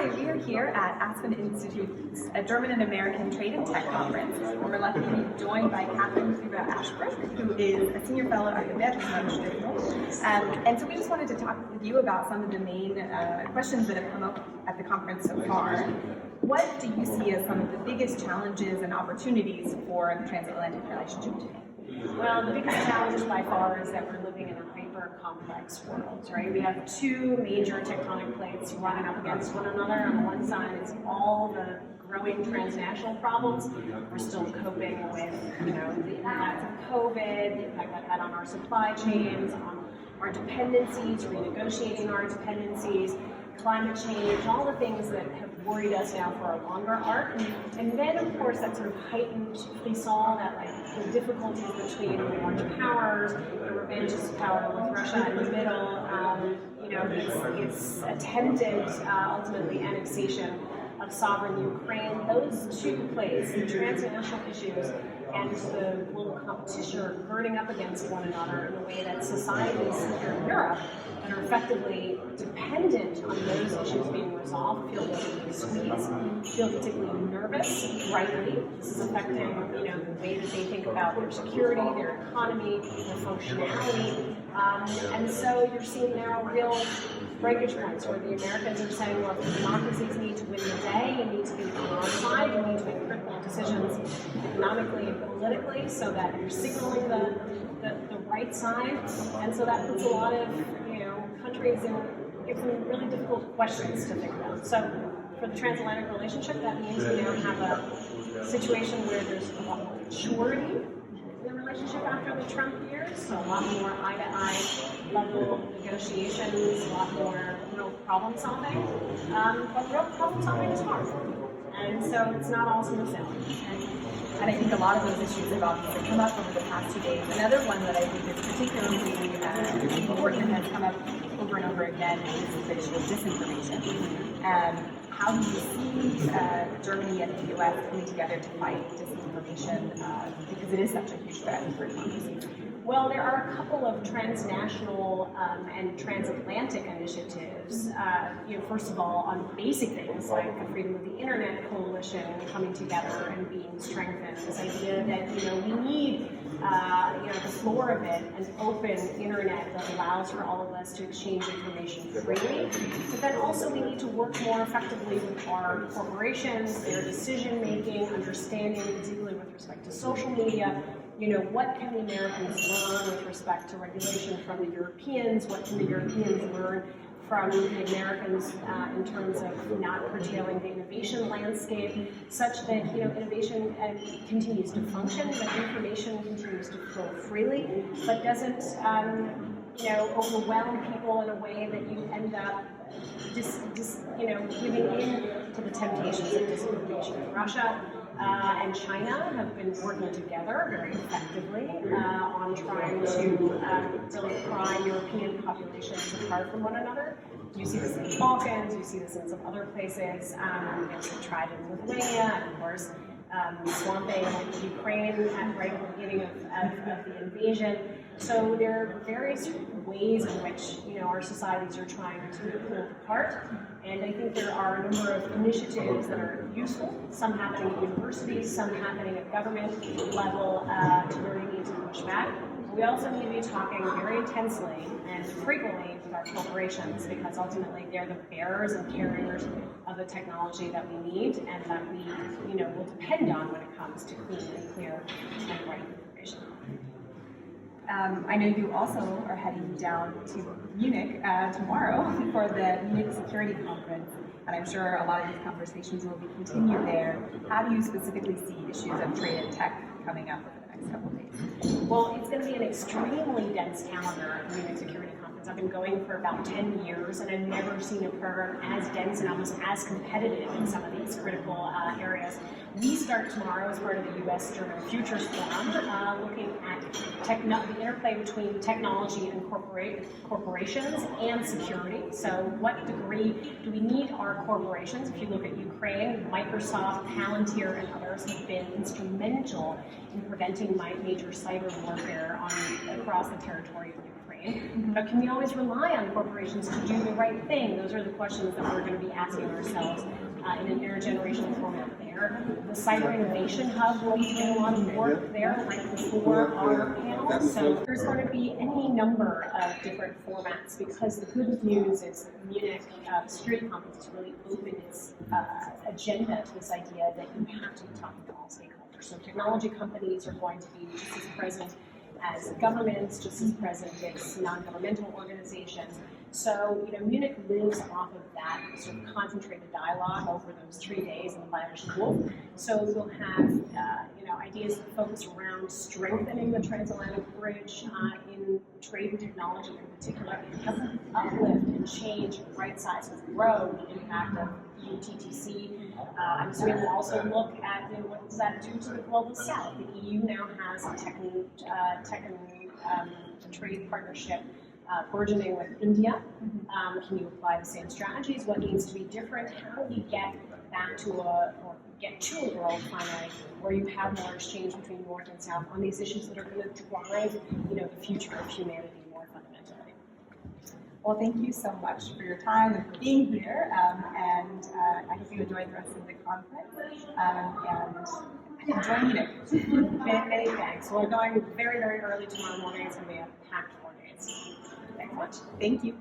Hi, we are here at Aspen Institute's German and American Trade and Tech Conference, and we're lucky to be joined by Cathryn Clüver Ashbrook, who is a senior fellow at the Bertelsmann Stiftung. And so we just wanted to talk with you about some of the main questions that have come up at the conference so far. What do you see as some of the biggest challenges and opportunities for the transatlantic relationship today? Well, the biggest challenge by far is that we're living in a hyper-complex world, right? We have two major tectonic plates running up against one another. On the one side, it's all the growing transnational problems. We're still coping with, the impact of COVID, the impact that had on our supply chains, on our dependencies, renegotiating our dependencies, climate change, all the things that have worried us now for a longer arc. And then, of course, that sort of heightened, we saw that the difficulties between the large powers, the revenge of power with Russia in the middle, its attempted, ultimately, annexation of sovereign Ukraine. Those two plays, the transnational issues and the global competition, are burning up against one another in a way that societies here in Europe that are effectively dependent on those issues being resolved feel particularly squeezed, feel particularly nervous, rightly. This is affecting the way that they think about their security, their economy, their functionality. And so you're seeing now real breakage points where the Americans are saying, look, democracies need to win the day, you need to be on our side, you need to make critical decisions economically and politically so that you're signaling the right side. And so that puts a lot of countries in, gives them really difficult questions to think about. So for the transatlantic relationship, that means we now have a situation where there's a lot more maturity in the relationship after the Trump years, so a lot more eye-to-eye level negotiations, a lot more real problem solving. But real problem solving is hard. And so it's not all smooth sailing. And I think a lot of those issues have obviously come up over the past 2 days. Another one that I think is particularly important and has come up over and over again is the issue of disinformation. How do you see Germany and the US coming together to fight disinformation because it is such a huge threat for democracy? Well, there are a couple of transnational and transatlantic initiatives. First of all, on basic things like the Freedom of the Internet Coalition coming together and being strengthened. This idea that we need the floor of it, an open internet that allows for all of us to exchange information freely. But then also we need to work more effectively with our corporations, their decision making, understanding, particularly with respect to social media. What can the Americans learn with respect to regulation from the Europeans? What can the Europeans learn from the Americans in terms of not curtailing the innovation landscape, such that innovation continues to function, that information continues to flow freely, but doesn't overwhelm people in a way that you end up giving in to the temptations of disinformation. Russia and China have been working together very effectively on trying to really pry European populations apart from one another. You see this in the Balkans, you see this in some other places. They tried it in Lithuania, and of course, swamping Ukraine right at the beginning of the invasion. So there are various ways in which our societies are trying to pull it apart, and I think there are a number of initiatives that are useful. Some happening at universities, some happening at government level to where we need to push back. We also need to be talking very intensely and frequently with our corporations, because ultimately they're the bearers and carriers of the technology that we need and that we will depend on when it comes to clean and clear and right information. I know you also are heading down to Munich tomorrow for the Munich Security Conference, and I'm sure a lot of these conversations will be continued there. How do you specifically see issues of trade and tech coming up over the next couple of days? Well, it's going to be an extremely dense calendar at the Munich Security Conference. I've been going for about 10 years, and I've never seen a program as dense and almost as competitive in some of these critical areas. We start tomorrow as part of the U.S.-German Futures Forum, looking at the interplay between technology and corporations and security. So what degree do we need our corporations? If you look at Ukraine, Microsoft, Palantir, and others have been instrumental in preventing major cyber warfare across the territory of Ukraine. domain, but can we always rely on corporations to do the right thing? Those are the questions that we're going to be asking ourselves in an intergenerational format there. The Cyber Innovation Hub will be doing a lot of work there right before our panel. So there's going to be any number of different formats, because the good news is that Munich Security Conference has really opened its agenda to this idea that you have to be talking to all stakeholders. So technology companies are going to be just as present as governments, just as present as non-governmental organizations. So, Munich lives off of that sort of concentrated dialogue over those 3 days in the Bayerischen Hof. So we'll have, ideas that focus around strengthening the transatlantic bridge in trade and technology in particular, uplift and change, right size, grow the impact of EU-TTC. So we'll also look at what does that do to the global south. The EU now has a tech and trade partnership burgeoning with India. Can you apply the same strategies? What needs to be different? How do we get back to a world finally where you have more exchange between North and South on these issues that are going to drive the future of humanity more fundamentally? Well, thank you so much for your time and for being here, and I hope you enjoyed the rest of the conference, and enjoy Munich. Many thanks. We're going very, very early tomorrow morning. It's going to be a packed 4 days. Thanks so much. Thank you.